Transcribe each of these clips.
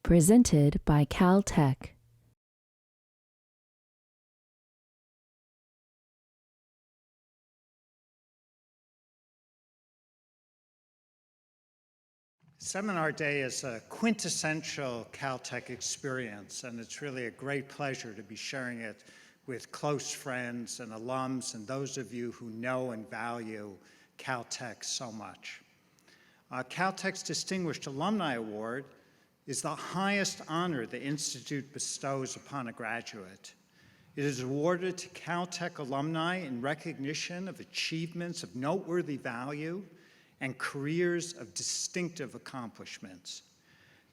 Presented by Caltech. Seminar Day is a quintessential Caltech experience, and it's really a great pleasure to be sharing it with close friends and alums and those of you who know and value Caltech so much. Caltech's Distinguished Alumni Award is the highest honor the Institute bestows upon a graduate. It is awarded to Caltech alumni in recognition of achievements of noteworthy value and careers of distinctive accomplishments.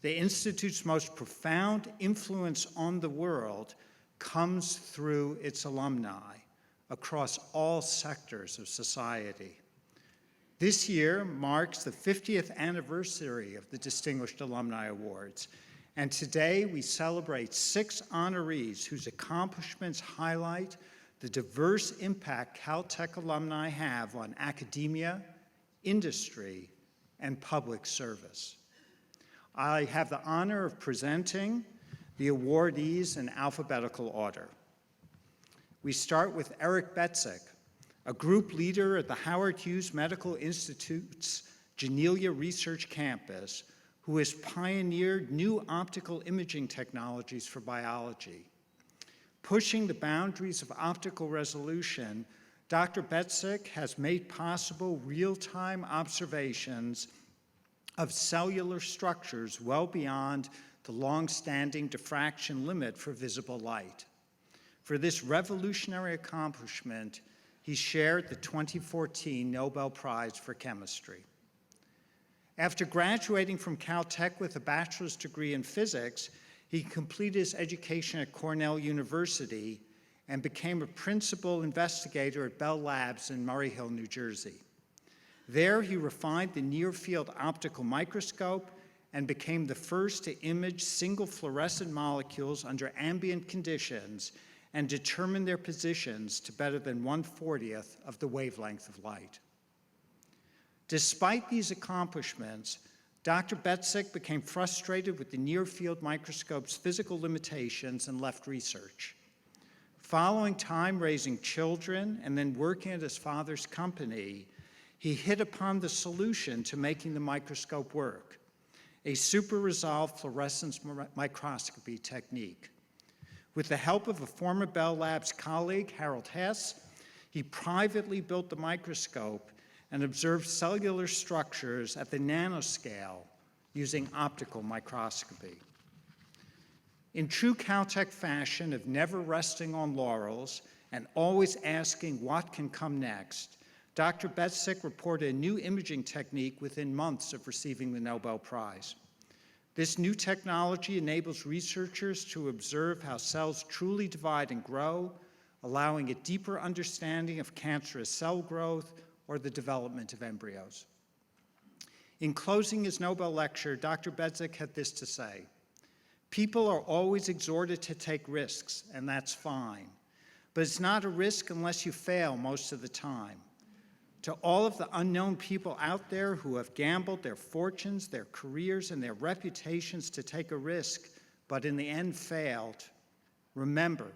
The Institute's most profound influence on the world comes through its alumni across all sectors of society. This year marks the 50th anniversary of the Distinguished Alumni Awards, and today we celebrate 6 honorees whose accomplishments highlight the diverse impact Caltech alumni have on academia, industry, and public service. I have the honor of presenting the awardees in alphabetical order. We start with Eric Betzig, a group leader at the Howard Hughes Medical Institute's Genelia Research Campus, who has pioneered new optical imaging technologies for biology. Pushing the boundaries of optical resolution, Dr. Betzig has made possible real-time observations of cellular structures well beyond the long-standing diffraction limit for visible light. For this revolutionary accomplishment, he shared the 2014 Nobel Prize for Chemistry. After graduating from Caltech with a bachelor's degree in physics, he completed his education at Cornell University and became a principal investigator at Bell Labs in Murray Hill, New Jersey. There, he refined the near-field optical microscope and became the first to image single fluorescent molecules under ambient conditions and determine their positions to better than 1/40th of the wavelength of light. Despite these accomplishments, Dr. Betzig became frustrated with the near-field microscope's physical limitations and left research. Following time raising children and then working at his father's company, he hit upon the solution to making the microscope work, a super-resolved fluorescence microscopy technique. With the help of a former Bell Labs colleague, Harold Hess, he privately built the microscope and observed cellular structures at the nanoscale using optical microscopy. In true Caltech fashion of never resting on laurels and always asking what can come next, Dr. Betzig reported a new imaging technique within months of receiving the Nobel Prize. This new technology enables researchers to observe how cells truly divide and grow, allowing a deeper understanding of cancerous cell growth or the development of embryos. In closing his Nobel lecture, Dr. Betzig had this to say: "People are always exhorted to take risks, and that's fine. But it's not a risk unless you fail most of the time. To all of the unknown people out there who have gambled their fortunes, their careers, and their reputations to take a risk, but in the end failed, remember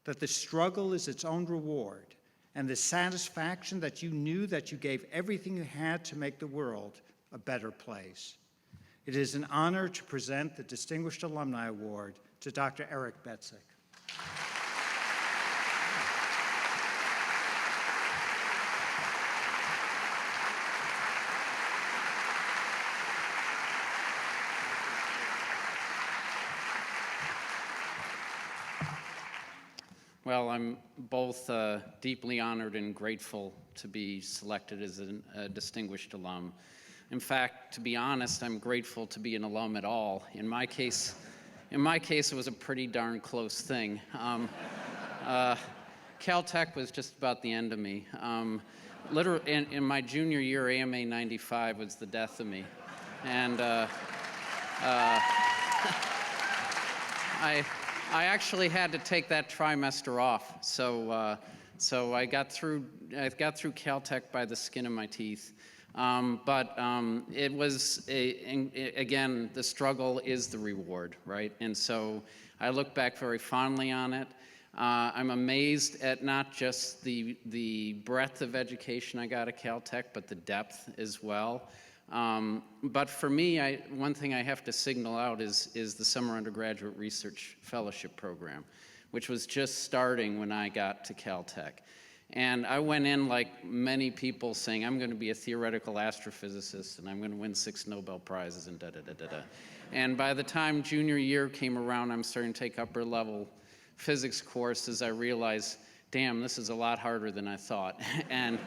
that the struggle is its own reward, and the satisfaction that you knew that you gave everything you had to make the world a better place." It is an honor to present the Distinguished Alumni Award to Dr. Eric Betzig. Well, I'm both deeply honored and grateful to be selected as a distinguished alum. In fact, to be honest, I'm grateful to be an alum at all. In my case, it was a pretty darn close thing. Caltech was just about the end of me. Literally, in my junior year, AMA 95 was the death of me. And I actually had to take that trimester off. So I got through Caltech by the skin of my teeth. It was, again, the struggle is the reward, right? And so I look back very fondly on it. I'm amazed at not just the breadth of education I got at Caltech, but the depth as well. But for me, one thing I have to signal out is the Summer Undergraduate Research Fellowship Program, which was just starting when I got to Caltech. And I went in like many people saying, I'm going to be a theoretical astrophysicist and I'm going to win 6 Nobel Prizes and da-da-da-da-da. And by the time junior year came around, I'm starting to take upper level physics courses. I realized, damn, this is a lot harder than I thought. And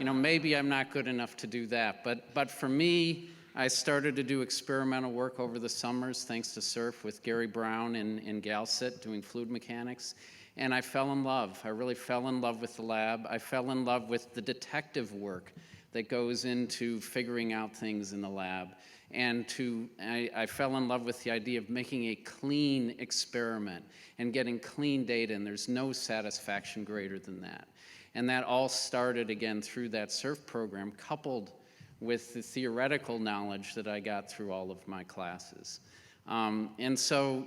maybe I'm not good enough to do that. But for me, I started to do experimental work over the summers, thanks to SURF with Gary Brown in Galsit doing fluid mechanics. And I fell in love. I really fell in love with the lab. I fell in love with the detective work that goes into figuring out things in the lab. And I fell in love with the idea of making a clean experiment and getting clean data, and there's no satisfaction greater than that. And that all started, again, through that SURF program, coupled with the theoretical knowledge that I got through all of my classes. And so,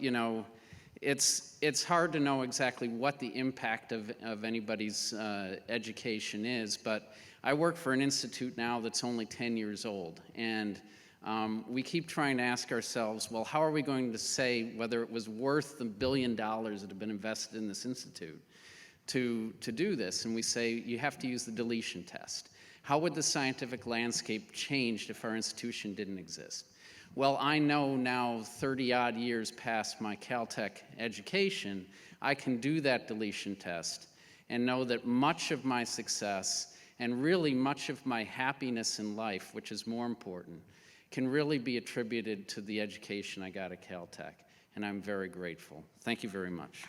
it's hard to know exactly what the impact of anybody's education is, but I work for an institute now that's only 10 years old, and we keep trying to ask ourselves, well, how are we going to say whether it was worth the $1 billion that have been invested in this institute to do this? And we say, you have to use the deletion test. How would the scientific landscape change if our institution didn't exist? Well, I know now, 30-odd years past my Caltech education, I can do that deletion test and know that much of my success and really much of my happiness in life, which is more important, can really be attributed to the education I got at Caltech, and I'm very grateful. Thank you very much.